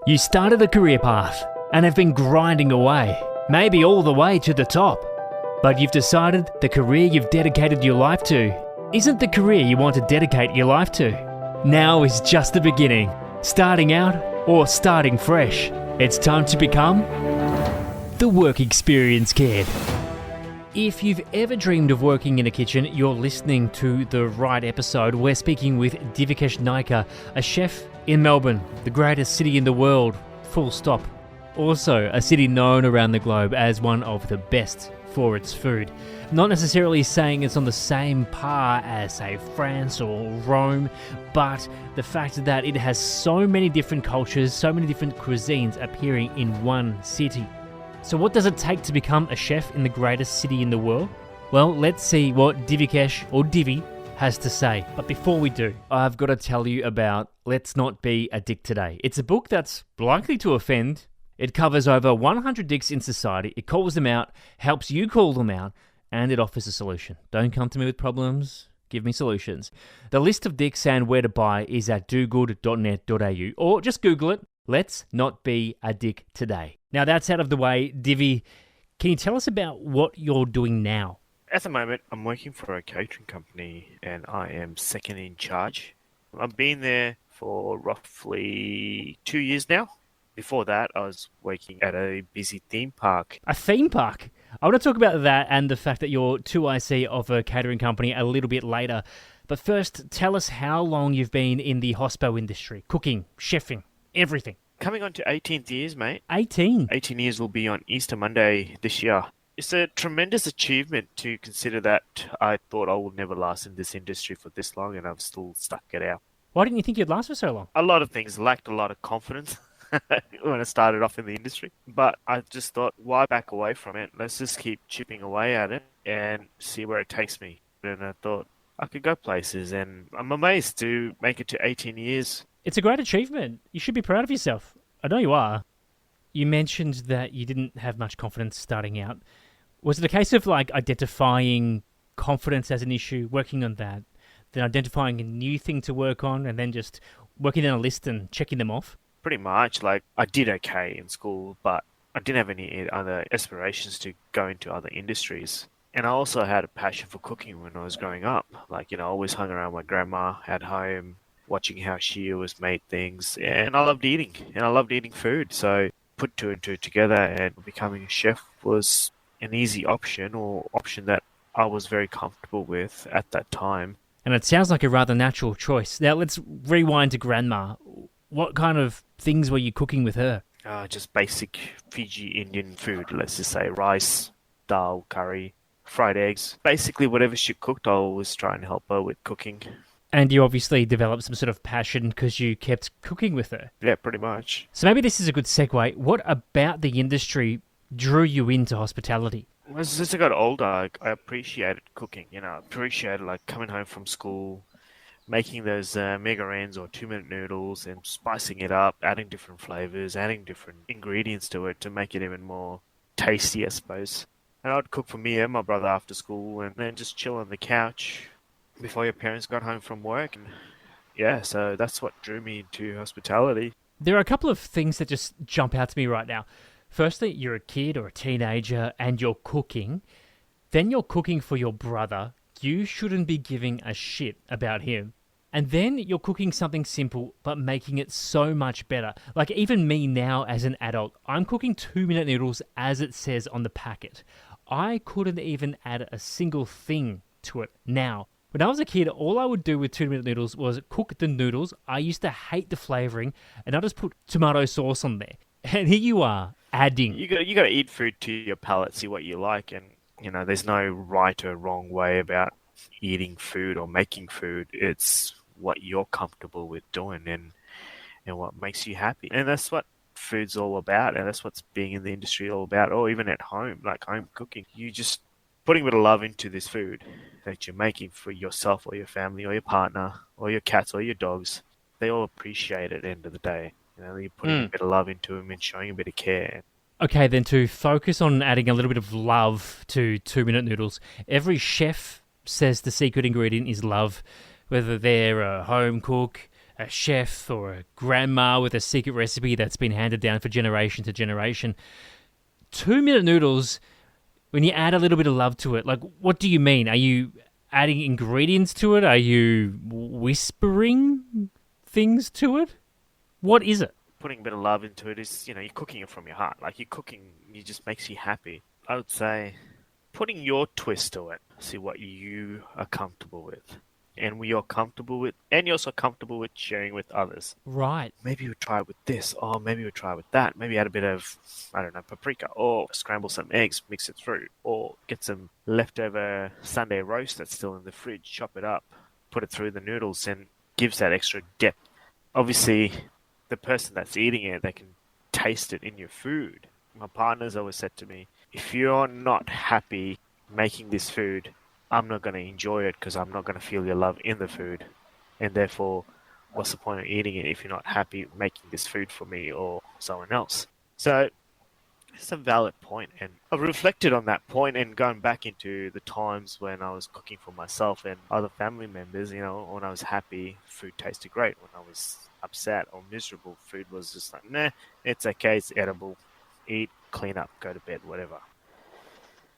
You started a career path and have been grinding away, maybe all the way to the top. But you've decided the career you've dedicated your life to isn't the career you want to dedicate your life to. Now is just the beginning. Starting out or starting fresh. It's time to become the work experience kid. If you've ever dreamed of working in a kitchen, you're listening to the right episode. We're speaking with Divikesh Naicker, a chef in Melbourne, the greatest city in the world, full stop. Also, a city known around the globe as one of the best for its food. Not necessarily saying it's on the same par as, say, France or Rome, but the fact that it has so many different cultures, so many different cuisines appearing in one city. So what does it take to become a chef in the greatest city in the world? Well, let's see what Divikesh, or Divi, has to say. But before we do, I've got to tell you about Let's Not Be a Dick Today. It's a book that's likely to offend. It covers over 100 dicks in society. It calls them out, helps you call them out, and it offers a solution. Don't come to me with problems. Give me solutions. The list of dicks and where to buy is at dogood.net.au, or just Google it. Let's Not Be a Dick Today. Now that's out of the way. Divi, can you tell us about what you're doing now? At the moment, I'm working for a catering company and I am second in charge. I've been there for roughly 2 years now. Before that, I was working at a busy theme park. A theme park? I want to talk about that and the fact that you're 2IC of a catering company a little bit later. But first, tell us how long you've been in the hospo industry, cooking, chefing, everything. Coming on to 18th years, mate. 18? 18 years will be on Easter Monday this year. It's a tremendous achievement to consider that I thought I would never last in this industry for this long and I've still stuck it out. Why didn't you think you'd last for so long? A lot of things, lacked a lot of confidence when I started off in the industry. But I just thought, why back away from it? Let's just keep chipping away at it and see where it takes me. And I thought I could go places and I'm amazed to make it to 18 years. It's a great achievement. You should be proud of yourself. I know you are. You mentioned that you didn't have much confidence starting out. Was it a case of like identifying confidence as an issue, working on that, then identifying a new thing to work on, and then just working down a list and checking them off? Pretty much. Like, I did okay in school, but I didn't have any other aspirations to go into other industries. And I also had a passion for cooking when I was growing up. Like, I always hung around my grandma at home, watching how she always made things. And I loved eating. And I loved eating food. So put two and two together and becoming a chef was an easy option, or option that I was very comfortable with at that time. And it sounds like a rather natural choice. Now let's rewind to grandma. What kind of things were you cooking with her? Just basic Fiji Indian food. Let's just say rice, dal, curry, fried eggs. Basically whatever she cooked, I always try and help her with cooking. And you obviously developed some sort of passion because you kept cooking with her. Yeah, pretty much. So maybe this is a good segue. What about the industry drew you into hospitality? As I got older, I appreciated cooking. I appreciated like coming home from school, making those mega ends or 2-minute noodles and spicing it up, adding different flavors, adding different ingredients to it to make it even more tasty, I suppose. And I'd cook for me and my brother after school and then just chill on the couch before your parents got home from work. And yeah, so that's what drew me into hospitality. There are a couple of things that just jump out to me right now. Firstly, you're a kid or a teenager and you're cooking. Then you're cooking for your brother. You shouldn't be giving a shit about him. And then you're cooking something simple, but making it so much better. Like even me now as an adult, I'm cooking 2-minute noodles as it says on the packet. I couldn't even add a single thing to it now. When I was a kid, all I would do with 2-minute noodles was cook the noodles. I used to hate the flavouring, and I just put tomato sauce on there. And here you are, adding. You got to eat food to your palate, see what you like, and there's no right or wrong way about eating food or making food. It's what you're comfortable with doing and what makes you happy. And that's what food's all about, and that's what's being in the industry all about, or even at home, like home cooking. You just putting a bit of love into this food that you're making for yourself or your family or your partner or your cats or your dogs. They all appreciate it at the end of the day. You're putting a bit of love into them and showing a bit of care. Okay, then to focus on adding a little bit of love to 2-minute noodles, every chef says the secret ingredient is love, whether they're a home cook, a chef or a grandma with a secret recipe that's been handed down for generation to generation. 2-minute noodles, when you add a little bit of love to it, like, what do you mean? Are you adding ingredients to it? Are you whispering things to it? What is it? Putting a bit of love into it is, you're cooking it from your heart. Like, you're cooking, it just makes you happy. I would say putting your twist to it, see what you are comfortable with. And you're comfortable with, and you're also comfortable with sharing with others. Right. Maybe you would try it with this, or maybe you would try it with that. Maybe add a bit of, I don't know, paprika, or scramble some eggs, mix it through, or get some leftover Sunday roast that's still in the fridge, chop it up, put it through the noodles, and gives that extra depth. Obviously, the person that's eating it, they can taste it in your food. My partner's always said to me, if you're not happy making this food, I'm not going to enjoy it because I'm not going to feel your love in the food. And therefore, what's the point of eating it if you're not happy making this food for me or someone else? So it's a valid point. And I've reflected on that point and gone back into the times when I was cooking for myself and other family members. When I was happy, food tasted great. When I was upset or miserable, food was just like, nah, it's okay, it's edible. Eat, clean up, go to bed, whatever.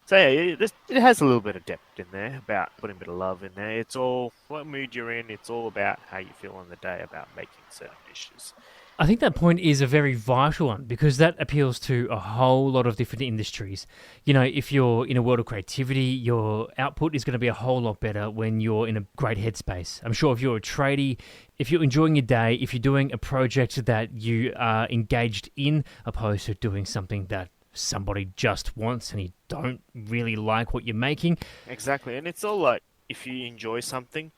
So yeah, it has a little bit of depth in there about putting a bit of love in there. It's all what mood you're in. It's all about how you feel on the day about making certain dishes. I think that point is a very vital one because that appeals to a whole lot of different industries. If you're in a world of creativity, your output is going to be a whole lot better when you're in a great headspace. I'm sure if you're a tradie, if you're enjoying your day, if you're doing a project that you are engaged in, opposed to doing something that somebody just wants and you don't really like what you're making. Exactly. And it's all like, if you enjoy something,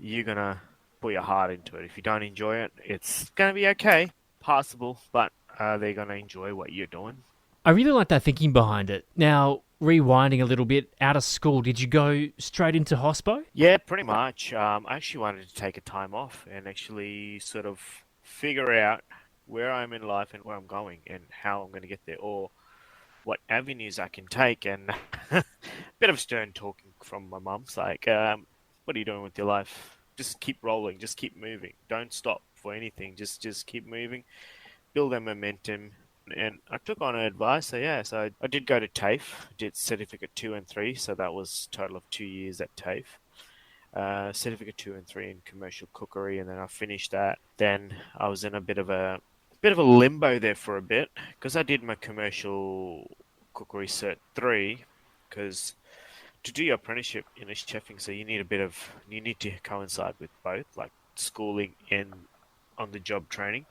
you're going to put your heart into it. If you don't enjoy it, it's going to be okay, passable, but they're going to enjoy what you're doing. I really like that thinking behind it. Now, rewinding a little bit, out of school, did you go straight into hospo? Yeah, pretty much. I actually wanted to take a time off and actually sort of figure out where I'm in life and where I'm going and how I'm going to get there, or what avenues I can take. And a bit of stern talking from my mum's like, what are you doing with your life? Just keep rolling, just keep moving. Don't stop for anything. Just keep moving, build that momentum. And I took on her advice. So I did go to TAFE, did Certificate 2 and 3. So that was a total of 2 years at TAFE. Certificate 2 and 3 in commercial cookery, and then I finished that. Then I was in a bit of a limbo there for a bit because I did my commercial cookery cert 3 because to do your apprenticeship in a chefing, so you need to coincide with both, like schooling and on the job training.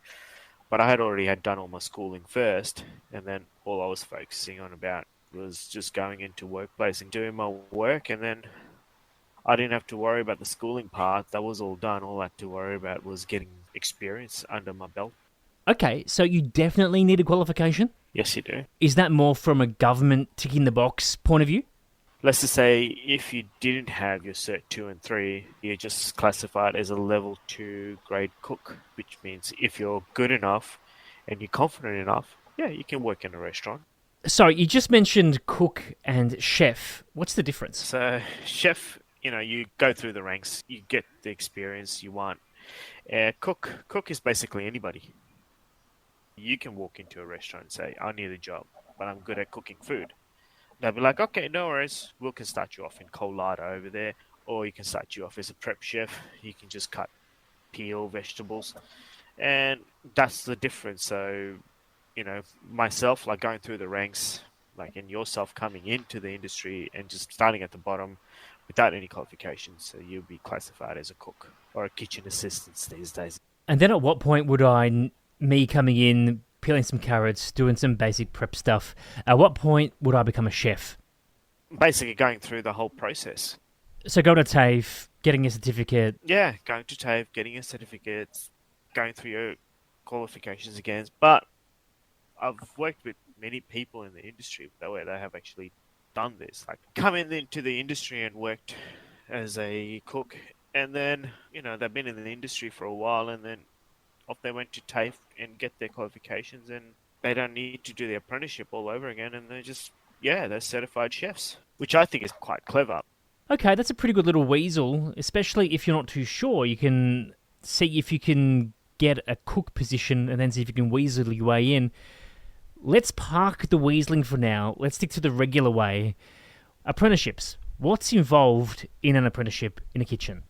But I had already done all my schooling first, and then all I was focusing on about was just going into workplace and doing my work, and then I didn't have to worry about the schooling part. That was all done. All I had to worry about was getting experience under my belt. Okay, so you definitely need a qualification? Yes, you do. Is that more from a government ticking the box point of view? Let's just say if you didn't have your Cert 2 and 3, you're just classified as a Level 2 grade cook, which means if you're good enough and you're confident enough, yeah, you can work in a restaurant. Sorry, you just mentioned cook and chef. What's the difference? So, chef, you go through the ranks, you get the experience you want. Cook is basically anybody. You can walk into a restaurant and say, I need a job, but I'm good at cooking food. They'll be like, okay, no worries. We can start you off in Colada over there, or you can start you off as a prep chef. You can just peel vegetables. And that's the difference. So, myself, like going through the ranks, like in yourself coming into the industry and just starting at the bottom without any qualifications. So you'll be classified as a cook or a kitchen assistant these days. And then at what point would me coming in, peeling some carrots, doing some basic prep stuff, at what point would I become a chef? Basically going through the whole process. So going to TAFE, getting a certificate. Yeah, going to TAFE, getting a certificate, going through your qualifications again. But I've worked with many people in the industry where they have actually done this. Like come into the industry and worked as a cook, and then, they've been in the industry for a while, and then off they went to TAFE and get their qualifications, and they don't need to do the apprenticeship all over again, and they're certified chefs, which I think is quite clever. Okay, that's a pretty good little weasel, especially if you're not too sure. You can see if you can get a cook position and then see if you can weasel your way in. Let's park the weaseling for now. Let's stick to the regular way. Apprenticeships. What's involved in an apprenticeship in a kitchen?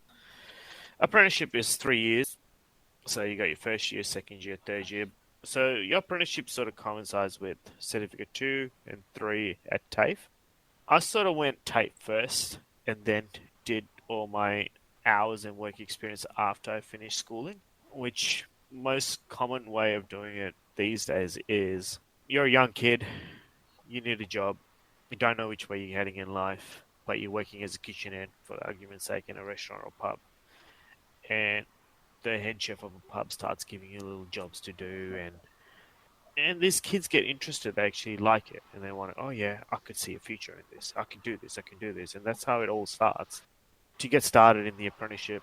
Apprenticeship is 3 years. So you got your first year, second year, third year. So your apprenticeship sort of coincides with certificate 2 and 3 at TAFE. I sort of went TAFE first and then did all my hours and work experience after I finished schooling, which most common way of doing it these days is you're a young kid, you need a job, you don't know which way you're heading in life, but you're working as a kitchen hand, for argument's sake, in a restaurant or pub. And the head chef of a pub starts giving you little jobs to do, and these kids get interested. They actually like it, and they want to. Oh yeah, I could see a future in this. I can do this. I can do this, and that's how it all starts. To get started in the apprenticeship,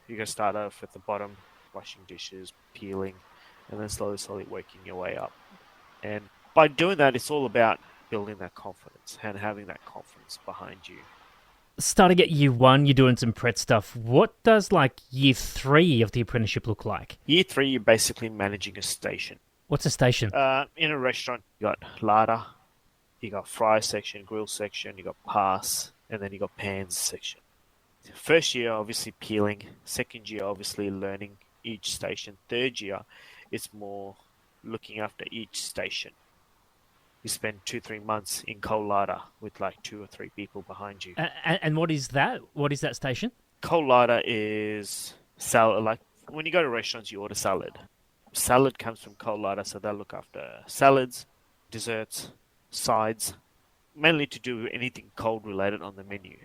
you got to start off at the bottom, washing dishes, peeling, and then slowly working your way up. And by doing that, it's all about building that confidence and having that confidence behind you. Starting at year 1, you're doing some Pret stuff. What does like year 3 of the apprenticeship look like? Year 3, you're basically managing a station. What's a station? In a restaurant, you got larder, you got fry section, grill section, you got pass, and then you got pans section. First year, obviously peeling. Second year, obviously learning each station. Third year, it's more looking after each station. You spend 2-3 months in cold larder with like 2 or 3 people behind you. And what is that? What is that station? Cold larder is salad. Like when you go to restaurants, you order salad. Salad comes from cold larder, so they'll look after salads, desserts, sides, mainly to do anything cold related on the menu.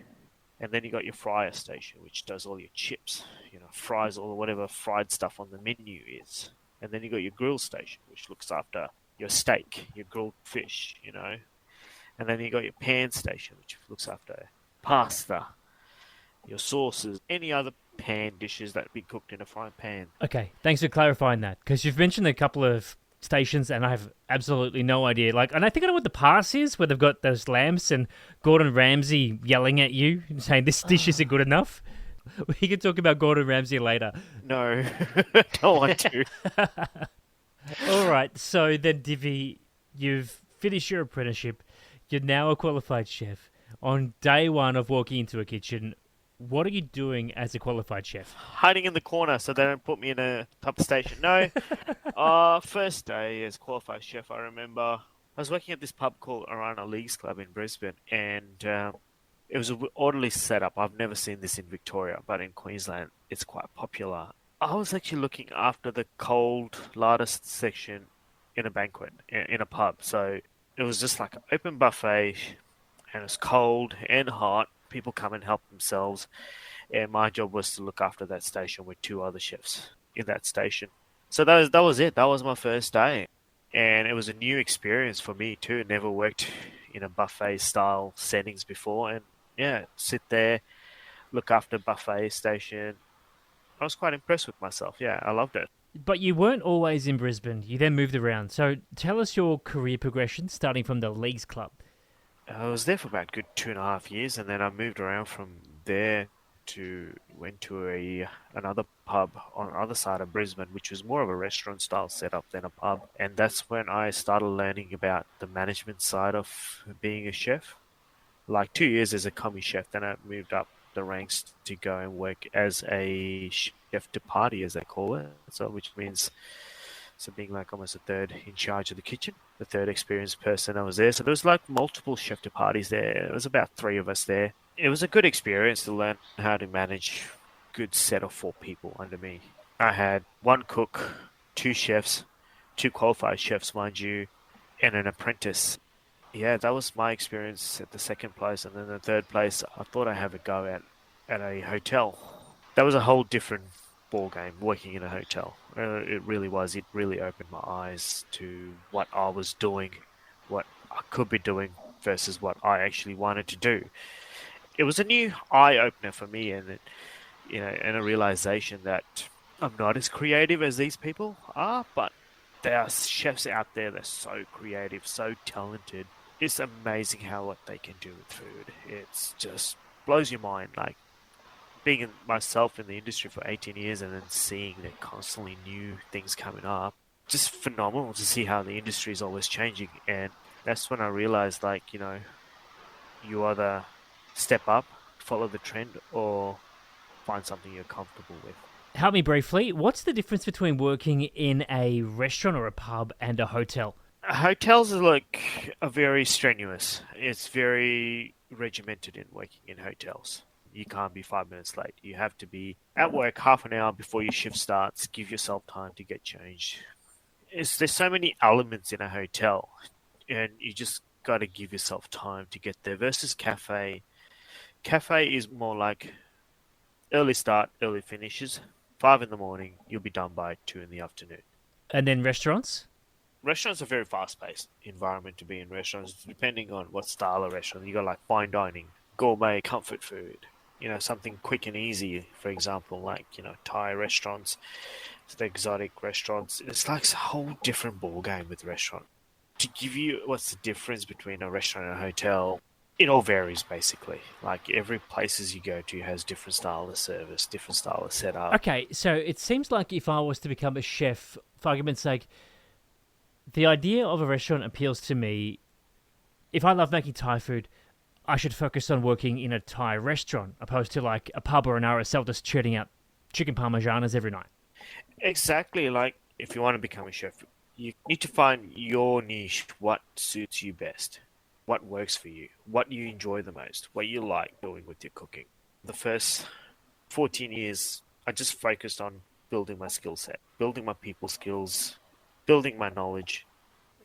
And then you got your fryer station, which does all your chips, fries, or whatever fried stuff on the menu is. And then you got your grill station, which looks after your steak, your grilled fish, And then you got your pan station, which looks after pasta, your sauces, any other pan dishes that be cooked in a frying pan. Okay, thanks for clarifying that, because you've mentioned a couple of stations and I have absolutely no idea. And I think I know what the pass is, where they've got those lamps and Gordon Ramsay yelling at you, saying this dish isn't good enough. We can talk about Gordon Ramsay later. No, don't want to. All right, so then, Divi, you've finished your apprenticeship. You're now a qualified chef. On day 1 of walking into a kitchen, what are you doing as a qualified chef? Hiding in the corner so they don't put me in a top station. No. First day as qualified chef, I remember I was working at this pub called Arana Leagues Club in Brisbane, and it was an orderly setup. I've never seen this in Victoria, but in Queensland, it's quite popular. I was actually looking after the cold larder section in a banquet, in a pub. So it was just like an open buffet, and it's cold and hot. People come and help themselves. And my job was to look after that station with 2 other chefs in that station. So that was it. That was my first day. And it was a new experience for me too. Never worked in a buffet style settings before. And yeah, sit there, look after buffet station. I was quite impressed with myself. Yeah, I loved it. But you weren't always in Brisbane. You then moved around. So tell us your career progression, starting from the Leagues Club. I was there for about a good 2.5 years, and then I moved around from there went to another pub on the other side of Brisbane, which was more of a restaurant style setup than a pub. And that's when I started learning about the management side of being a chef. Like 2 years as a commis chef, then I moved up the ranks to go and work as a chef de partie, as they call it. So, which means being like almost a third in charge of the kitchen, the third experienced person I was there. So there was like multiple chef de parties there. There was about 3 of us there. It was a good experience to learn how to manage a good set of 4 people under me. I had 1 cook, 2 chefs, 2 qualified chefs, mind you, and an apprentice. Yeah, that was my experience at the second place. And then the third place, I thought I'd have a go at a hotel. That was a whole different ball game, working in a hotel. It really was. It really opened my eyes to what I was doing, what I could be doing versus what I actually wanted to do. It was a new eye opener for me, and and a realization that I'm not as creative as these people are, but there are chefs out there that are so creative, so talented. It's amazing what they can do with food. It's just blows your mind. Like, being myself in the industry for 18 years and then seeing that constantly new things coming up, just phenomenal to see how the industry is always changing. And that's when I realized, like, you either step up, follow the trend, or find something you're comfortable with. Help me briefly. What's the difference between working in a restaurant or a pub and a hotel? Hotels are very strenuous. It's very regimented in working in hotels. You can't be 5 minutes late. You have to be at work half an hour before your shift starts. Give yourself time to get changed. There's so many elements in a hotel, and you just got to give yourself time to get there. Versus cafe. Cafe is more like early start, early finishes. 5 in the morning, you'll be done by 2 in the afternoon. And then restaurants? Restaurants are a very fast-paced environment to be in. Restaurants, depending on what style of restaurant. You got like fine dining, gourmet, comfort food. Something quick and easy. For example, like Thai restaurants, the exotic restaurants. It's like a whole different ball game with restaurant. To give you what's the difference between a restaurant and a hotel, it all varies basically. Like every places you go to has different style of service, different style of setup. Okay, so it seems like if I was to become a chef, for argument's sake, the idea of a restaurant appeals to me. If I love making Thai food, I should focus on working in a Thai restaurant, opposed to like a pub or an RSL just churning out chicken parmesanas every night. Exactly. Like if you want to become a chef, you need to find your niche, what suits you best, what works for you, what you enjoy the most, what you like doing with your cooking. The first 14 years, I just focused on building my skill set, building my people skills, building my knowledge.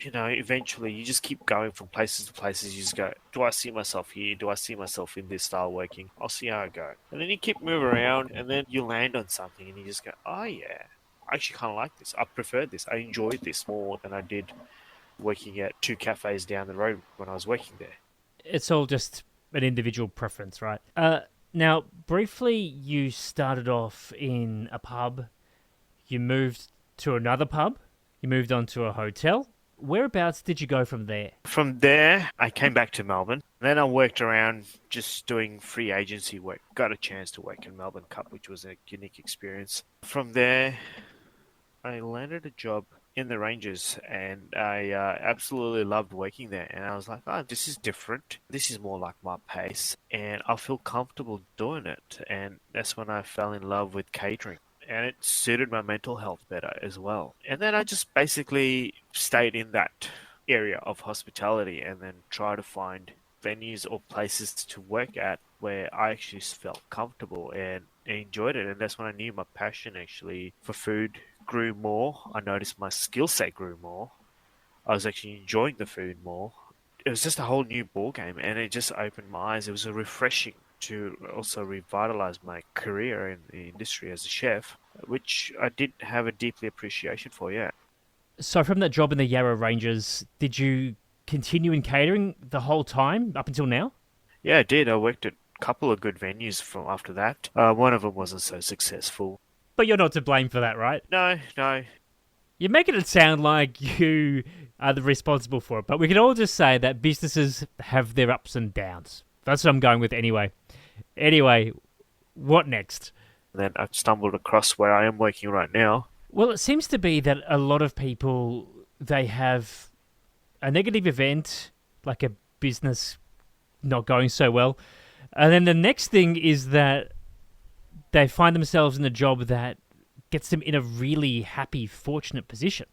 Eventually you just keep going from places to places. You just go, do I see myself here? Do I see myself in this style working? I'll see how I go. And then you keep moving around and then you land on something and you just go, oh yeah, I actually kind of like this. I prefer this. I enjoyed this more than I did working at 2 cafes down the road when I was working there. It's all just an individual preference, right? Now, briefly, you started off in a pub. You moved to another pub. You moved on to a hotel. Whereabouts did you go from there? From there, I came back to Melbourne. Then I worked around just doing free agency work. Got a chance to work in Melbourne Cup, which was a unique experience. From there, I landed a job in the Rangers, and I absolutely loved working there. And I was like, oh, this is different. This is more like my pace, and I feel comfortable doing it. And that's when I fell in love with catering. And it suited my mental health better as well. And then I just basically stayed in that area of hospitality and then try to find venues or places to work at where I actually felt comfortable and enjoyed it. And that's when I knew my passion actually for food grew more. I noticed my skill set grew more. I was actually enjoying the food more. It was just a whole new ball game, and it just opened my eyes. It was a refreshing to also revitalize my career in the industry as a chef, which I did have a deeply appreciation for, yeah. So from that job in the Yarra Rangers, did you continue in catering the whole time up until now? Yeah, I did. I worked at a couple of good venues from after that. One of them wasn't so successful. But you're not to blame for that, right? No. You're making it sound like you are the responsible for it, but we can all just say that businesses have their ups and downs. That's what I'm going with anyway. Anyway, what next? Then I stumbled across where I am working right now. Well, it seems to be that a lot of people, they have a negative event, like a business not going so well, and then the next thing is that they find themselves in a job that gets them in a really happy, fortunate position.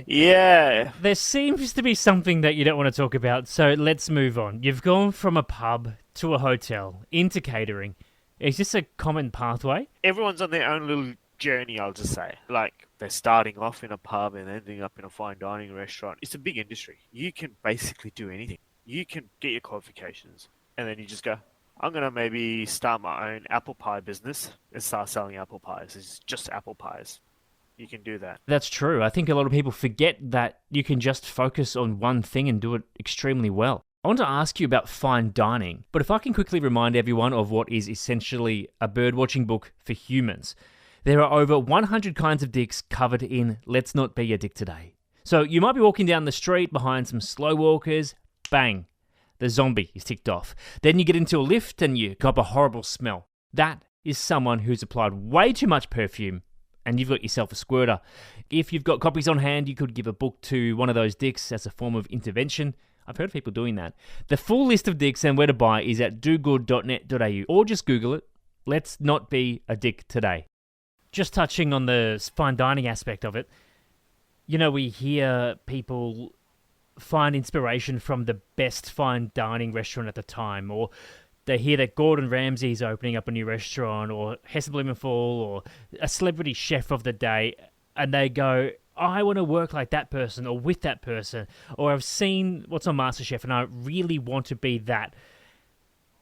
Yeah. There seems to be something that you don't want to talk about, so let's move on. You've gone from a pub to a hotel, into catering. Is this a common pathway? Everyone's on their own little journey, I'll just say. Like, they're starting off in a pub and ending up in a fine dining restaurant. It's a big industry. You can basically do anything. You can get your qualifications, and then you just go, I'm going to maybe start my own apple pie business and start selling apple pies. It's just apple pies. You can do that. That's true. I think a lot of people forget that you can just focus on one thing and do it extremely well. I want to ask you about fine dining, but if I can quickly remind everyone of what is essentially a birdwatching book for humans. There are over 100 kinds of dicks covered in Let's Not Be a Dick Today. So you might be walking down the street behind some slow walkers, bang, The zombie is ticked off. Then you get into a lift and you cop a horrible smell. That is someone who's applied way too much perfume and you've got yourself a squirter. If you've got copies on hand, you could give a book to one of those dicks as a form of intervention. I've heard of people doing that. The full list of dicks and where to buy is at dogood.net.au or just Google it. Let's not be a dick today. Just touching on the fine dining aspect of it, you know, we hear people find inspiration from the best fine dining restaurant at the time, or they hear that Gordon Ramsay's opening up a new restaurant, or Hesse Blumenthal, or a celebrity chef of the day, and they go, I want to work like that person, or with that person, or I've seen what's on MasterChef, and I really want to be that.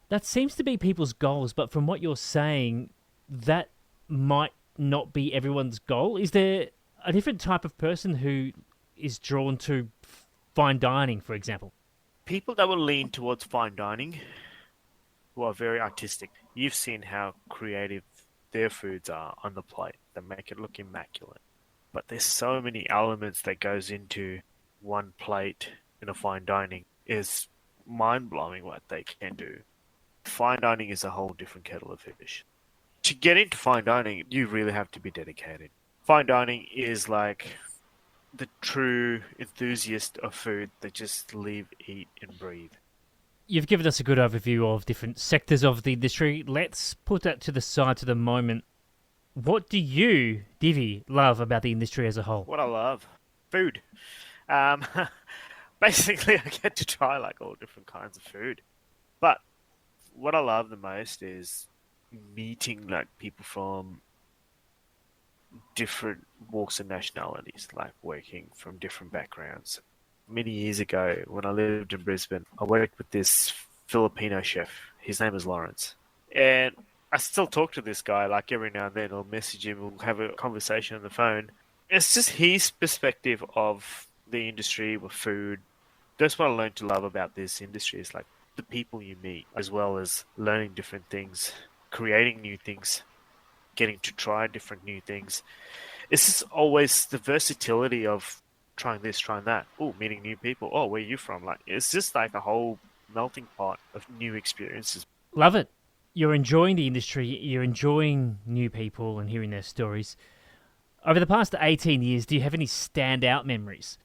That seems to be people's goals, but from what you're saying, that might not be everyone's goal. Is there a different type of person who is drawn to fine dining, for example? People that will lean towards fine dining who are very artistic. You've seen how creative their foods are on the plate. They make it look immaculate. But there's so many elements that goes into one plate in a fine dining. It's mind-blowing what they can do. Fine dining is a whole different kettle of fish. To get into fine dining, you really have to be dedicated. Fine dining is like the true enthusiast of food that just live, eat, and breathe. You've given us a good overview of different sectors of the industry. Let's put that to the side for the moment. What do you, Divi, love about the industry as a whole? What I love? Food. Basically, I get to try like all different kinds of food. But what I love the most is meeting like people from different walks and nationalities, like working from different backgrounds. Many years ago, when I lived in Brisbane, I worked with this Filipino chef. His name is Lawrence. And I still talk to this guy, like every now and then I'll message him, we'll have a conversation on the phone. It's just his perspective of the industry with food. That's what I learned to love about this industry, is like the people you meet, as well as learning different things, creating new things, getting to try different new things. It's just always the versatility of trying this, trying that. Oh, meeting new people. Oh, where are you from? Like, it's just like a whole melting pot of new experiences. Love it. You're enjoying the industry, you're enjoying new people and hearing their stories. Over the past 18 years, do you have any standout memories?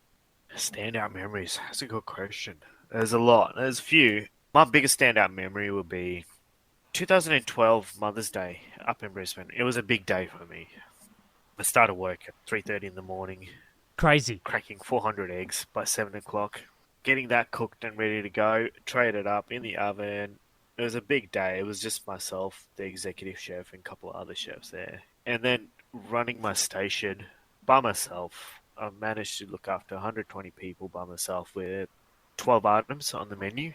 Standout memories? That's a good question. There's a lot. There's a few. My biggest standout memory would be 2012 Mother's Day up in Brisbane. It was a big day for me. I started work at 3:30 in the morning. Crazy. Cracking 400 eggs by 7 o'clock. Getting that cooked and ready to go. Trayed it up in the oven. It was a big day. It was just myself, the executive chef, and a couple of other chefs there. And then running my station by myself. I managed to look after 120 people by myself with 12 items on the menu.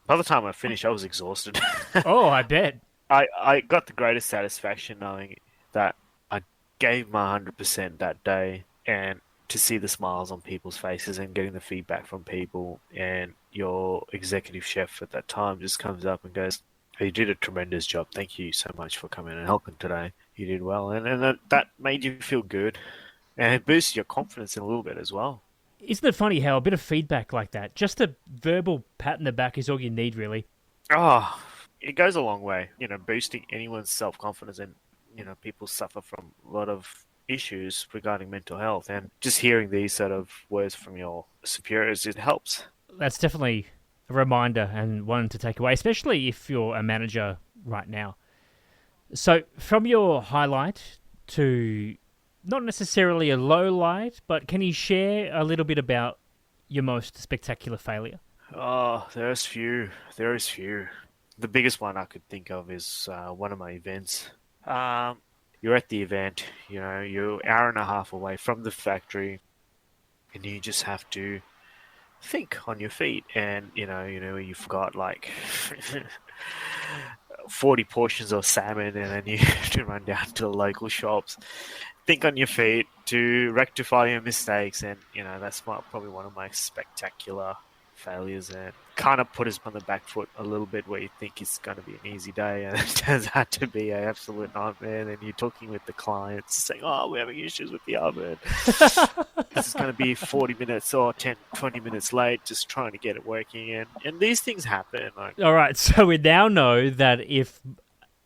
By the time I finished, I was exhausted. Oh, I bet. I got the greatest satisfaction knowing that I gave my 100% that day, and to see the smiles on people's faces and getting the feedback from people, and your executive chef at that time just comes up and goes, "Oh, you did a tremendous job. Thank you so much for coming and helping today. You did well." And that made you feel good, and it boosted your confidence in a little bit as well. Isn't it funny how a bit of feedback like that, just a verbal pat in the back is all you need, really? Oh, it goes a long way, boosting anyone's self-confidence. And, people suffer from a lot of issues regarding mental health. And just hearing these sort of words from your superiors, it helps. That's definitely a reminder and one to take away, especially if you're a manager right now. So from your highlight to not necessarily a low light, but can you share a little bit about your most spectacular failure? Oh, there's few. There is few. The biggest one I could think of is one of my events. You're at the event, you're an hour and a half away from the factory, and you just have to think on your feet. And, you've got like 40 portions of salmon, and then you have to run down to the local shops, think on your feet to rectify your mistakes. And, that's probably one of my spectacular failures and kind of put us on the back foot a little bit where you think it's going to be an easy day and it turns out to be an absolute nightmare. And then you're talking with the clients saying, oh, we're having issues with the oven. This is going to be 40 minutes or 10, 20 minutes late, just trying to get it working. And these things happen. Like, All right, so we now know that if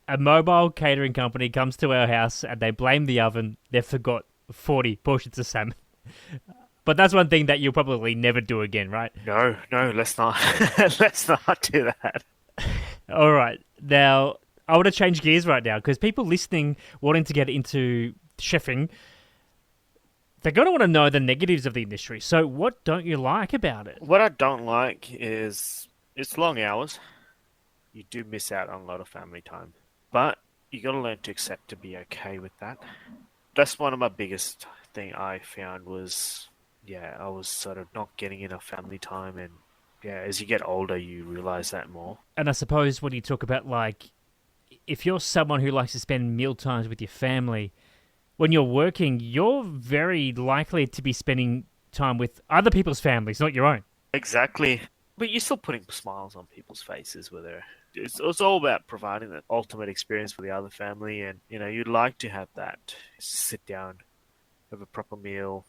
a mobile catering company comes to our house and they blame the oven, they've forgot 40 portions of salmon. But that's one thing that you'll probably never do again, right? no, let's not. Let's not do that. All right. Now, I want to change gears right now because people listening, wanting to get into chefing, they're going to want to know the negatives of the industry. So what don't you like about it? What I don't like is it's long hours. You do miss out on a lot of family time. But you got to learn to accept to be okay with that. That's one of my biggest thing I found was, I was sort of not getting enough family time. And as you get older, you realize that more. And I suppose when you talk about, like, if you're someone who likes to spend meal times with your family, when you're working, you're very likely to be spending time with other people's families, not your own. Exactly. But you're still putting smiles on people's faces, whether it's all about providing the ultimate experience for the other family. And, you'd like to have that. Sit down, have a proper meal.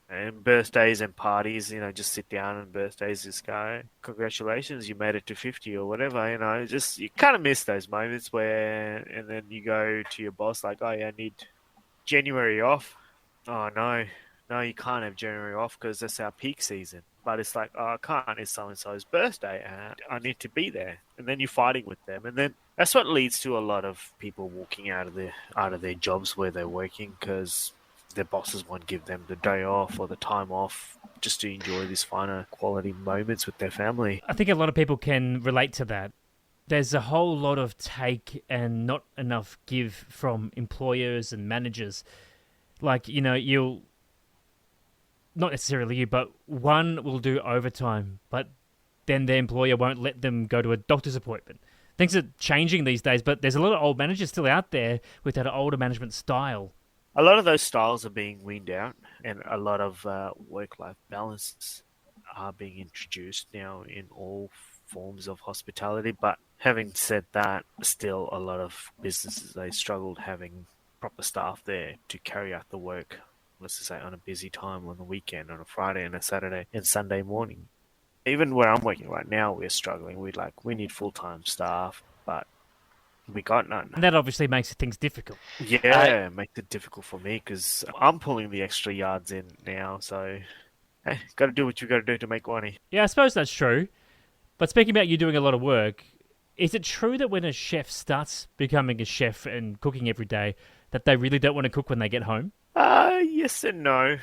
And birthdays and parties, just sit down and birthdays, just go, congratulations, you made it to 50 or whatever, just, you kind of miss those moments where, and then you go to your boss like, oh yeah, I need January off. Oh no, you can't have January off because that's our peak season. But it's like, oh, I can't, it's so-and-so's birthday and I need to be there. And then you're fighting with them. And then that's what leads to a lot of people walking out of their jobs where they're working because their bosses won't give them the day off or the time off just to enjoy these finer quality moments with their family. I think a lot of people can relate to that. There's a whole lot of take and not enough give from employers and managers. Like, you'll, not necessarily you, but one will do overtime, but then their employer won't let them go to a doctor's appointment. Things are changing these days, but there's a lot of old managers still out there with that older management style. A lot of those styles are being weaned out, and a lot of work-life balance are being introduced now in all forms of hospitality. But having said that, still a lot of businesses, they struggled having proper staff there to carry out the work, let's just say on a busy time on the weekend, on a Friday and a Saturday and Sunday morning. Even where I'm working right now, we're struggling. We need full-time staff, but we got none. And that obviously makes things difficult. Yeah, it makes it difficult for me because I'm pulling the extra yards in now. So, hey, got to do what you got to do to make money. Yeah, I suppose that's true. But speaking about you doing a lot of work, is it true that when a chef starts becoming a chef and cooking every day, that they really don't want to cook when they get home? Yes and no.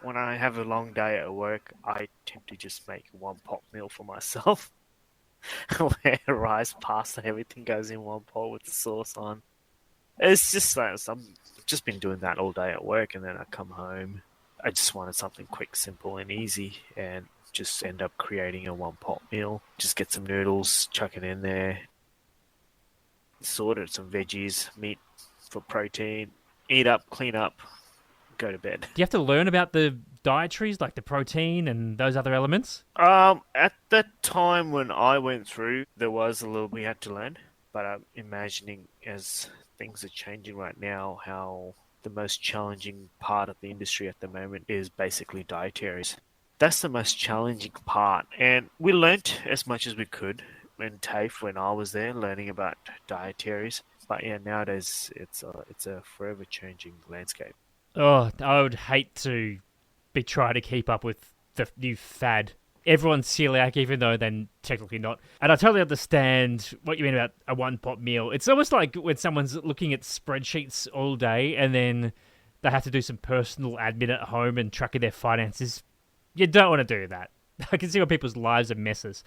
When I have a long day at work, I tend to just make one pot meal for myself. Where rice, pasta, everything goes in one pot with the sauce on. It's just like I've just been doing that all day at work, and then I come home. I just wanted something quick, simple, and easy, and just end up creating a one pot meal. Just get some noodles, chuck it in there, sorted some veggies, meat for protein, eat up, clean up, go to bed. Do you have to learn about the dietaries, like the protein and those other elements? At the time when I went through, there was a little we had to learn, but I'm imagining as things are changing right now, how the most challenging part of the industry at the moment is basically dietaries. That's the most challenging part, and we learnt as much as we could in TAFE when I was there, learning about dietaries. But yeah, nowadays it's a forever changing landscape. Oh, I would hate to be trying to keep up with the new fad. Everyone's celiac, even though they're technically not. And I totally understand what you mean about a one-pot meal. It's almost like when someone's looking at spreadsheets all day and then they have to do some personal admin at home and tracking their finances. You don't want to do that. I can see why people's lives are messes.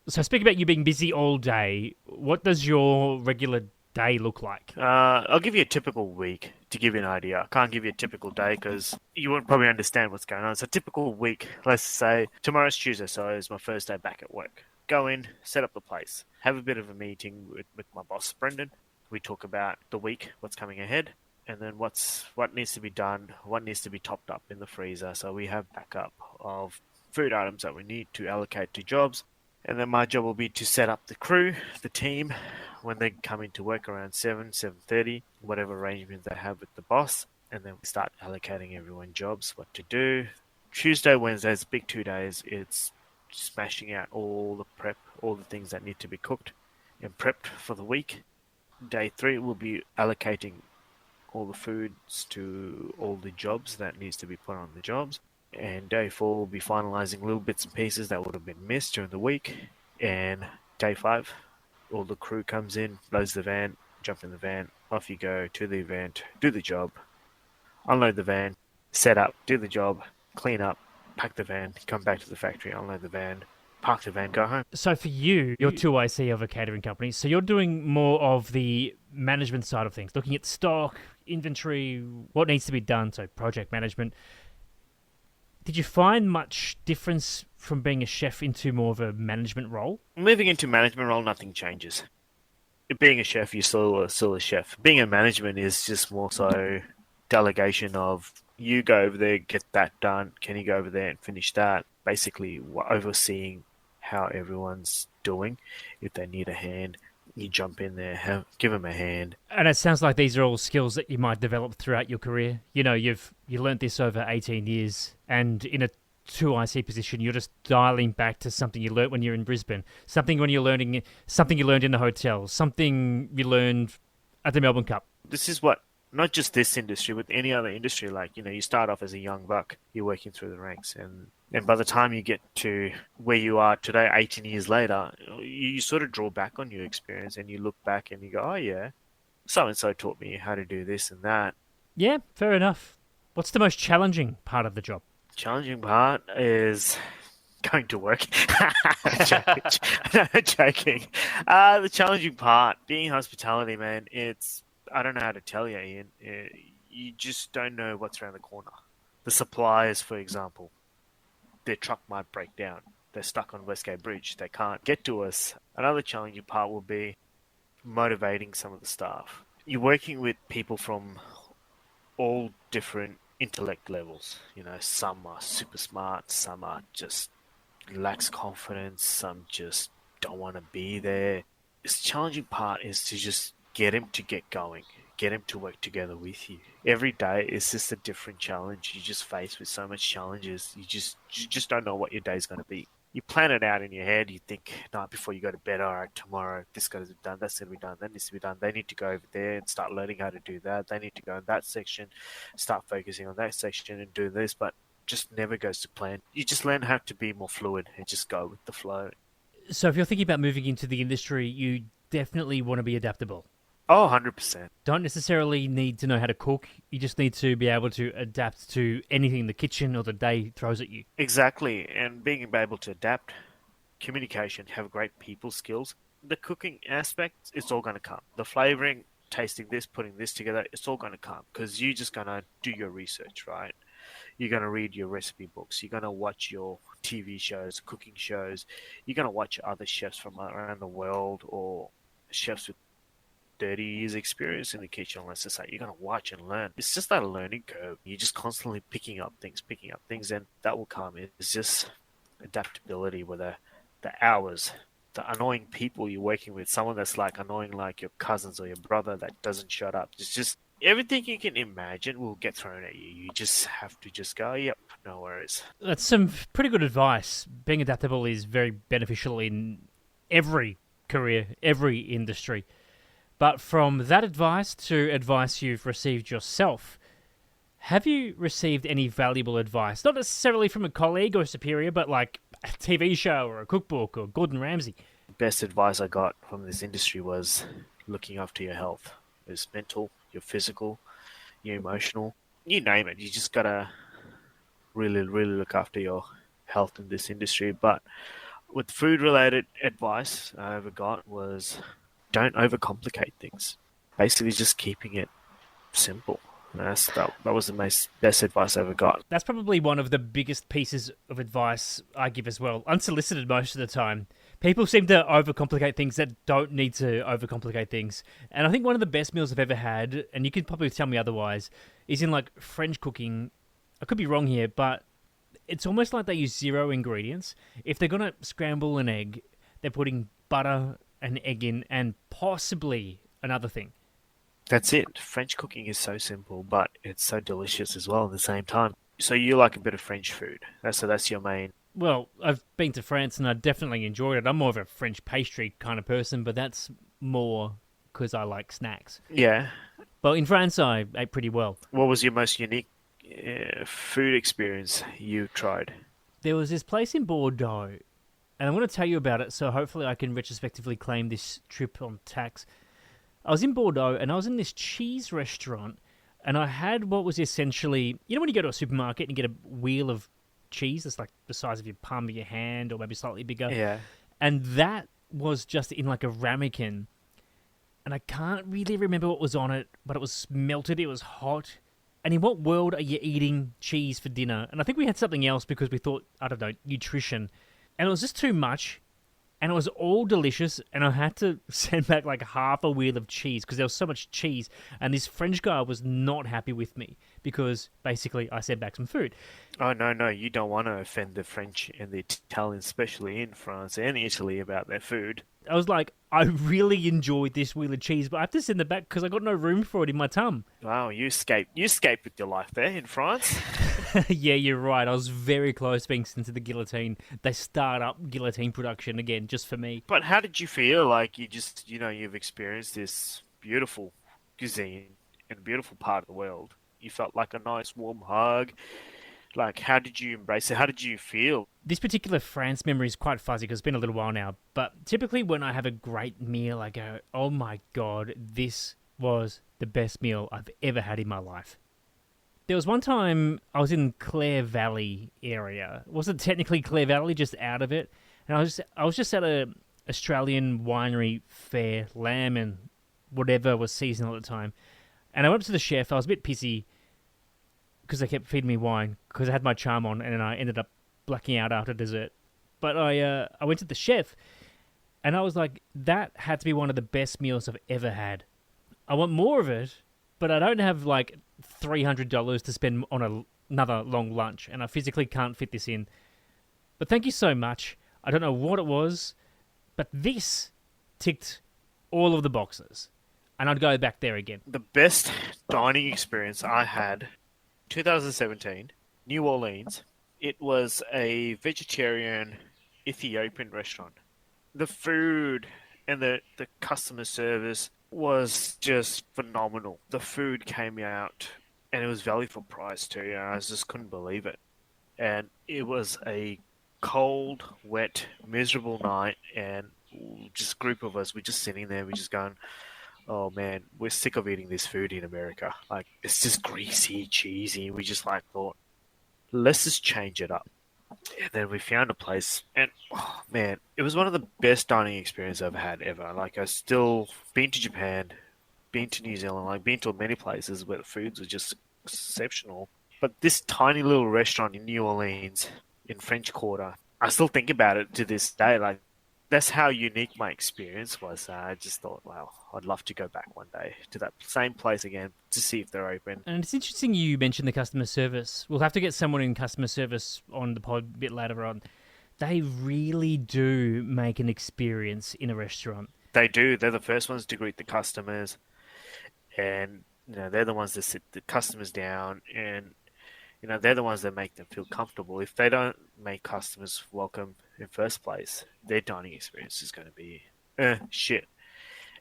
So speaking about you being busy all day, what does your regular day look like? I'll give you a typical week to give you an idea. I can't give you a typical day because you wouldn't probably understand what's going on. It's a typical week. Let's say tomorrow's Tuesday, so it's my first day back at work. Go in, set up the place, have a bit of a meeting with my boss, Brendan. We talk about the week, what's coming ahead, and then what needs to be done, what needs to be topped up in the freezer. So we have backup of food items that we need to allocate to jobs. And then my job will be to set up the crew, the team, when they come into work around 7, 7:30, whatever arrangements they have with the boss. And then we start allocating everyone jobs, what to do. Tuesday, Wednesdays, big 2 days. It's smashing out all the prep, all the things that need to be cooked and prepped for the week. Day 3 will be allocating all the foods to all the jobs that needs to be put on the jobs. And day 4 will be finalizing little bits and pieces that would have been missed during the week. And day 5, all the crew comes in, loads the van, jump in the van, off you go to the event, do the job, unload the van, set up, do the job, clean up, pack the van, come back to the factory, unload the van, park the van, go home. So for you, you're 2IC of a catering company, so you're doing more of the management side of things, looking at stock, inventory, what needs to be done, so project management. Did you find much difference from being a chef into more of a management role? Moving into management role, nothing changes. Being a chef, you're still a chef. Being in management is just more so delegation of, you go over there, get that done. Can you go over there and finish that? Basically, overseeing how everyone's doing. If they need a hand, you jump in there, give them a hand. And it sounds like these are all skills that you might develop throughout your career. You know, you learnt this over 18 years, and in a 2IC position, you're just dialing back to something you learnt when you're in Brisbane, something you learned in the hotel, something you learned at the Melbourne Cup. This is what, not just this industry, but any other industry, like, you start off as a young buck, you're working through the ranks, and by the time you get to where you are today, 18 years later, you sort of draw back on your experience and you look back and you go, oh yeah, so-and-so taught me how to do this and that. Yeah, fair enough. What's the most challenging part of the job? Challenging part is going to work. Joking. The challenging part, being hospitality, man, I don't know how to tell you, Ian. You just don't know what's around the corner. The suppliers, for example, their truck might break down. They're stuck on Westgate Bridge. They can't get to us. Another challenging part will be motivating some of the staff. You're working with people from all different intellect levels. Some are super smart, some are just lacks confidence, some just don't want to be there. This challenging part is to just get him to get going, get him to work together with you. Every day is just a different challenge. You just face with so much challenges. You just don't know what your day's going to be. You plan it out in your head. You think, no, before you go to bed, all right, tomorrow this got to be done, that's going to be done, that needs to be done. They need to go over there and start learning how to do that. They need to go in that section, start focusing on that section and do this, but just never goes to plan. You just learn how to be more fluid and just go with the flow. So if you're thinking about moving into the industry, you definitely want to be adaptable. Oh, 100%. Don't necessarily need to know how to cook. You just need to be able to adapt to anything the kitchen or the day throws at you. Exactly. And being able to adapt, communication, have great people skills. The cooking aspect, it's all going to come. The flavoring, tasting this, putting this together, it's all going to come because you're just going to do your research, right? You're going to read your recipe books. You're going to watch your TV shows, cooking shows. You're going to watch other chefs from around the world or chefs with 30 years experience in the kitchen. Let's just say you're going to watch and learn. It's just that learning curve. You're just constantly picking up things, and that will come. It's just adaptability with the hours, the annoying people you're working with, someone that's like annoying like your cousins or your brother that doesn't shut up. It's just everything you can imagine will get thrown at you. You just have to just go, yep, no worries. That's some pretty good advice. Being adaptable is very beneficial in every career, every industry. But from that advice to advice you've received yourself, have you received any valuable advice? Not necessarily from a colleague or a superior, but like a TV show or a cookbook or Gordon Ramsay. The best advice I got from this industry was looking after your health. It's mental, your physical, your emotional, you name it. You just got to really, really look after your health in this industry. But with food-related advice I ever got was, don't overcomplicate things. Basically, just keeping it simple. That was the best advice I ever got. That's probably one of the biggest pieces of advice I give as well, unsolicited most of the time. People seem to overcomplicate things that don't need to overcomplicate things. And I think one of the best meals I've ever had, and you could probably tell me otherwise, is in like French cooking. I could be wrong here, but It's almost like they use zero ingredients. If they're gonna scramble an egg, they're putting butter and egg in, and possibly another thing. That's it. French cooking is so simple, but it's so delicious as well at the same time. So you like a bit of French food. That's your main. Well, I've been to France and I definitely enjoyed it. I'm more of a French pastry kind of person, but that's more because I like snacks. Yeah. But in France, I ate pretty well. What was your most unique food experience you tried? There was this place in Bordeaux, and I want to tell you about it, so hopefully I can retrospectively claim this trip on tax. I was in Bordeaux, and I was in this cheese restaurant, and I had what was essentially, you know, when you go to a supermarket and you get a wheel of cheese that's like the size of your palm of your hand, or maybe slightly bigger, Yeah. and that was just in like a ramekin, and I can't really remember what was on it, but it was melted, it was hot. And in what world are you eating cheese for dinner? And I think we had something else because we thought, I don't know, nutrition. And it was just too much. And it was all delicious. And I had to send back like half a wheel of cheese because there was so much cheese. And this French guy was not happy with me because basically I sent back some food. Oh, no, no, you don't want to offend the French and the Italians, especially in France and Italy, about their food. I was like, I really enjoyed this wheel of cheese, but I have to send it back because I got no room for it in my tum. Wow, you escaped. You escaped with your life there in France. Yeah, you're right. I was very close being sent to the guillotine. They start up guillotine production again just for me. But how did you feel? Like you've experienced this beautiful cuisine in a beautiful part of the world. You felt like a nice warm hug. Like, how did you embrace it? How did you feel? This particular France memory is quite fuzzy because it's been a little while now. But typically when I have a great meal, I go, oh my God, this was the best meal I've ever had in my life. There was one time I was in Clare Valley area. It wasn't technically Clare Valley, just out of it. And I was just at a Australian winery fair, lamb and whatever was seasonal at the time. And I went up to the chef. I was a bit pissy because they kept feeding me wine because I had my charm on, and then I ended up blacking out after dessert. But I went to the chef, and I was like, that had to be one of the best meals I've ever had. I want more of it, but I don't have like $300 to spend on another long lunch, and I physically can't fit this in. But thank you so much. I don't know what it was, but this ticked all of the boxes, and I'd go back there again. The best dining experience I had, 2017, New Orleans. It was a vegetarian Ethiopian restaurant. The food and the customer service was just phenomenal. The food came out and it was value for price too. I just couldn't believe it. And it was a cold, wet, miserable night, and just a group of us, we're just sitting there, we're just going, oh man, we're sick of eating this food in America. Like, it's just greasy, cheesy. We just like thought, let's just change it up. And then we found a place, and oh man, it was one of the best dining experiences I've had ever. Like, I still been to Japan, been to New Zealand, like been to many places where the foods are just exceptional. But this tiny little restaurant in New Orleans, in French Quarter, I still think about it to this day. Like, that's how unique my experience was. I just thought, wow, I'd love to go back one day to that same place again to see if they're open. And it's interesting you mentioned the customer service. We'll have to get someone in customer service on the pod a bit later on. They really do make an experience in a restaurant. They do. They're the first ones to greet the customers, and they're the ones that sit the customers down, and they're the ones that make them feel comfortable. If they don't make customers welcome in first place, their dining experience is going to be shit.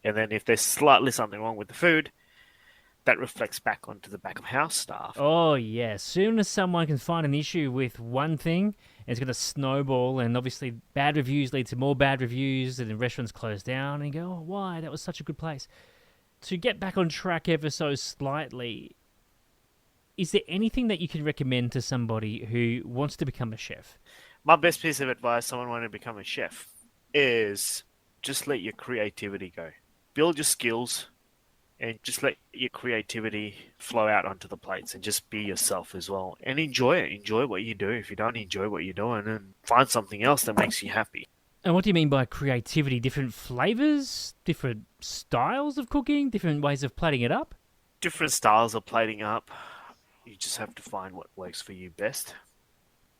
And then if there's slightly something wrong with the food, that reflects back onto the back of house staff. Oh, yeah. As soon as someone can find an issue with one thing, it's going to snowball, and obviously bad reviews lead to more bad reviews, and then restaurants close down, and you go, oh, why? That was such a good place. To get back on track ever so slightly, is there anything that you can recommend to somebody who wants to become a chef? My best piece of advice, someone wanting to become a chef, is just let your creativity go. Build your skills and just let your creativity flow out onto the plates, and just be yourself as well. And enjoy it. Enjoy what you do. If you don't enjoy what you're doing, then find something else that makes you happy. And what do you mean by creativity? Different flavors? Different styles of cooking? Different ways of plating it up? Different styles of plating up. You just have to find what works for you best.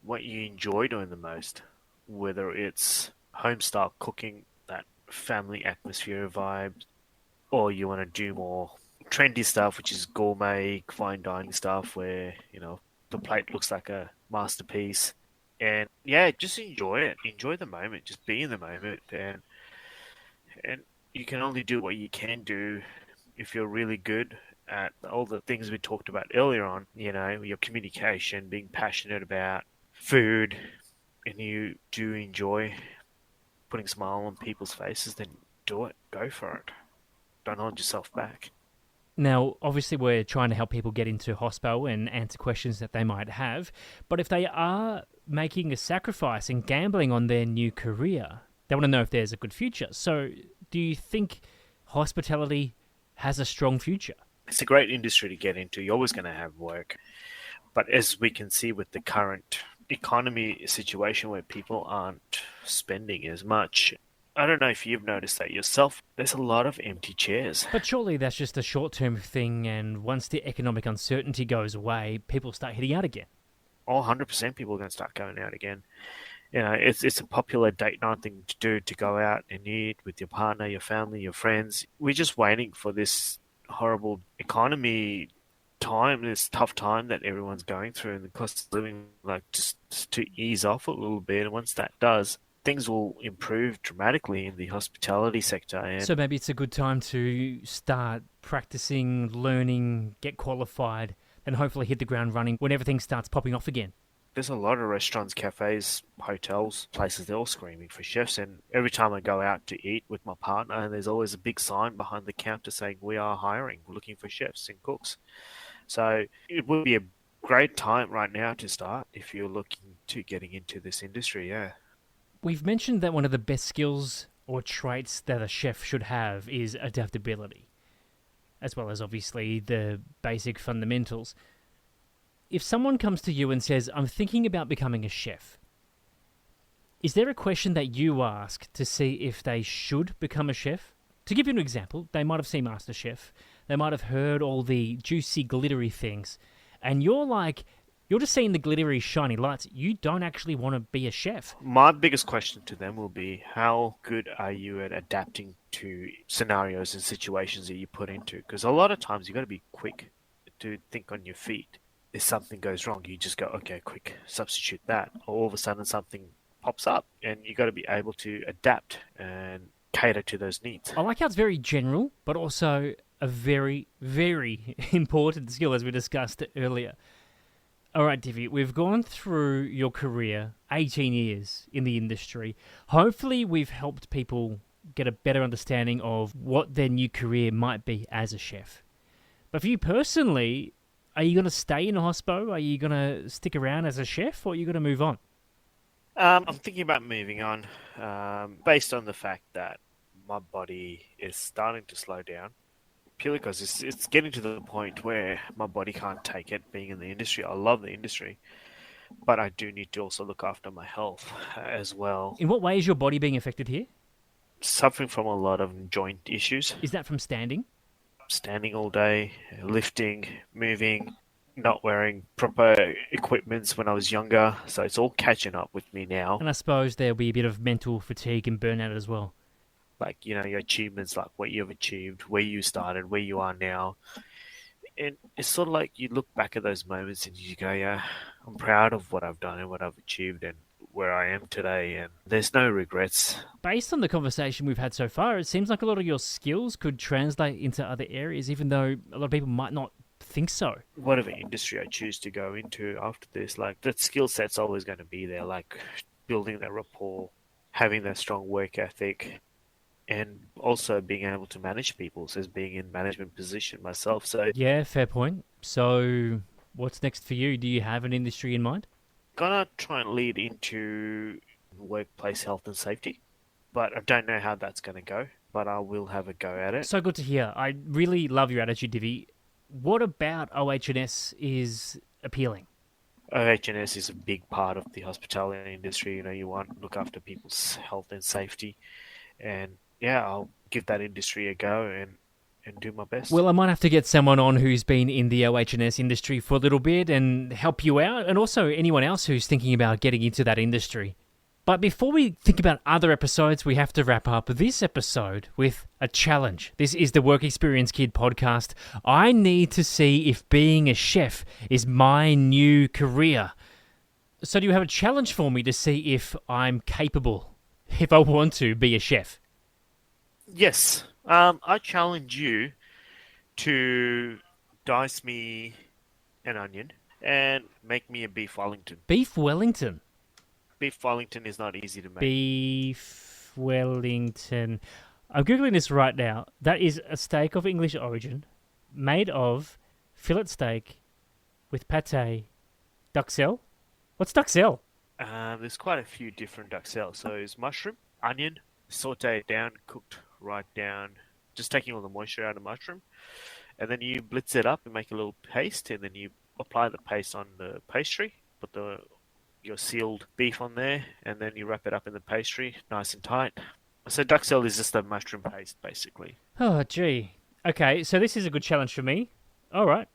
what you enjoy doing the most, whether it's home style cooking, that family atmosphere vibe, or you want to do more trendy stuff, which is gourmet, fine dining stuff, where the plate looks like a masterpiece. And yeah, just enjoy it. Enjoy the moment. Just be in the moment, and you can only do what you can do if you're really good at all the things we talked about earlier on. Your communication, being passionate about food, and you do enjoy putting a smile on people's faces, then do it. Go for it. Don't hold yourself back. Now, obviously, we're trying to help people get into hospo and answer questions that they might have. But if they are making a sacrifice and gambling on their new career, they want to know if there's a good future. So, do you think hospitality has a strong future? It's a great industry to get into. You're always going to have work. But as we can see with the current economy situation where people aren't spending as much, I don't know if you've noticed that yourself. There's a lot of empty chairs. But surely that's just a short-term thing, and once the economic uncertainty goes away, people start hitting out again. Oh, 100% people are going to start going out again. It's a popular date night thing to do, to go out and eat with your partner, your family, your friends. We're just waiting for this horrible economy time, this tough time that everyone's going through, and the cost of living, like, just to ease off a little bit. And once that does, things will improve dramatically in the hospitality sector. And so maybe it's a good time to start practicing, learning, get qualified, and hopefully hit the ground running when everything starts popping off again. there's a lot of restaurants, cafes, hotels, places, they're all screaming for chefs. And every time I go out to eat with my partner, there's always a big sign behind the counter saying, "We are hiring, we're looking for chefs and cooks." So it would be a great time right now to start if you're looking to getting into this industry, yeah. We've mentioned that one of the best skills or traits that a chef should have is adaptability, as well as obviously the basic fundamentals. If someone comes to you and says, "I'm thinking about becoming a chef," is there a question that you ask to see if they should become a chef? To give you an example, they might have seen MasterChef, they might have heard all the juicy, glittery things, and you're just seeing the glittery, shiny lights. You don't actually want to be a chef. My biggest question to them will be, how good are you at adapting to scenarios and situations that you put into? Because a lot of times you got to be quick to think on your feet. If something goes wrong, you just go, okay, quick, substitute that. Or all of a sudden something pops up, and you got to be able to adapt and cater to those needs. I like how it's very general, but also a very, very important skill, as we discussed earlier. All right, Divi, we've gone through your career, 18 years in the industry. Hopefully, we've helped people get a better understanding of what their new career might be as a chef. But for you personally, are you going to stay in hospo? Are you going to stick around as a chef, or are you going to move on? I'm thinking about moving on, based on the fact that my body is starting to slow down. Purely because it's getting to the point where my body can't take it being in the industry. I love the industry, but I do need to also look after my health as well. In what way is your body being affected here? Suffering from a lot of joint issues. Is that from standing? Standing all day, lifting, moving, not wearing proper equipments when I was younger. So it's all catching up with me now. And I suppose there'll be a bit of mental fatigue and burnout as well. Like, your achievements, like what you've achieved, where you started, where you are now. And it's sort of like you look back at those moments and you go, yeah, I'm proud of what I've done and what I've achieved and where I am today. And there's no regrets. Based on the conversation we've had so far, it seems like a lot of your skills could translate into other areas, even though a lot of people might not think so. Whatever industry I choose to go into after this, like, that skill set's always going to be there, like building that rapport, having that strong work ethic, and also being able to manage people, so as being in management position myself. So yeah, fair point. So what's next for you? Do you have an industry in mind? Gonna try and lead into workplace health and safety, but I don't know how that's going to go, but I will have a go at it. So good to hear. I really love your attitude, Divi. What about OH&S is appealing? OH&S is a big part of the hospitality industry. You want to look after people's health and safety, and yeah, I'll give that industry a go and do my best. Well, I might have to get someone on who's been in the OH&S industry for a little bit and help you out, and also anyone else who's thinking about getting into that industry. But before we think about other episodes, we have to wrap up this episode with a challenge. This is the Work Experience Kid podcast. I need to see if being a chef is my new career. So do you have a challenge for me to see if I'm capable, if I want to be a chef? Yes. I challenge you to dice me an onion and make me a beef Wellington. Beef Wellington? Beef Wellington is not easy to make. Beef Wellington. I'm Googling this right now. That is a steak of English origin made of fillet steak with pate. Duxelle? What's duxelle? There's quite a few different duxelles. So it's mushroom, onion, sauteed down, cooked right down, just taking all the moisture out of the mushroom. And then you blitz it up and make a little paste, and then you apply the paste on the pastry, put your sealed beef on there, and then you wrap it up in the pastry, nice and tight. So duxelle is just a mushroom paste, basically. Oh, gee. Okay, so this is a good challenge for me. All right.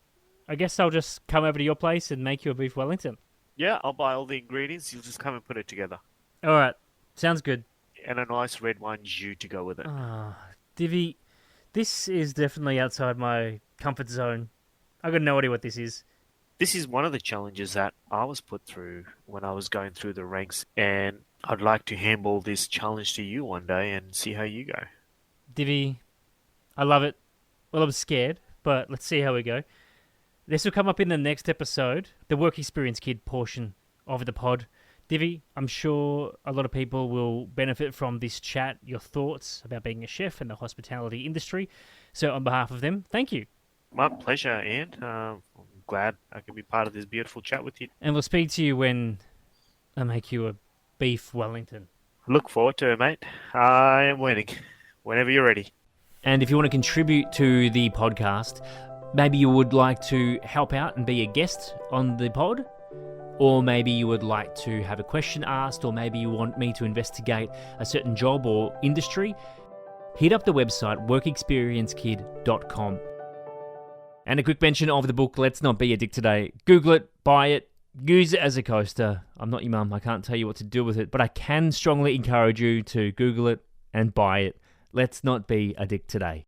I guess I'll just come over to your place and make you a beef Wellington. Yeah, I'll buy all the ingredients. You'll just come and put it together. All right. Sounds good. And a nice red wine jus to go with it. Divi, this is definitely outside my comfort zone. I've got no idea what this is. This is one of the challenges that I was put through when I was going through the ranks, and I'd like to handball this challenge to you one day and see how you go. Divi, I love it. Well, I'm scared, but let's see how we go. This will come up in the next episode, the Work Experience Kid portion of the pod. Divi, I'm sure a lot of people will benefit from this chat, your thoughts about being a chef in the hospitality industry. So on behalf of them, thank you. My pleasure, and I'm glad I could be part of this beautiful chat with you. And we'll speak to you when I make you a beef Wellington. Look forward to it, mate. I am waiting. Whenever you're ready. And if you want to contribute to the podcast, maybe you would like to help out and be a guest on the pod, or maybe you would like to have a question asked, or maybe you want me to investigate a certain job or industry, hit up the website workexperiencekid.com. And a quick mention of the book, Let's Not Be a Dick Today. Google it, buy it, use it as a coaster. I'm not your mum, I can't tell you what to do with it, but I can strongly encourage you to Google it and buy it. Let's Not Be a Dick Today.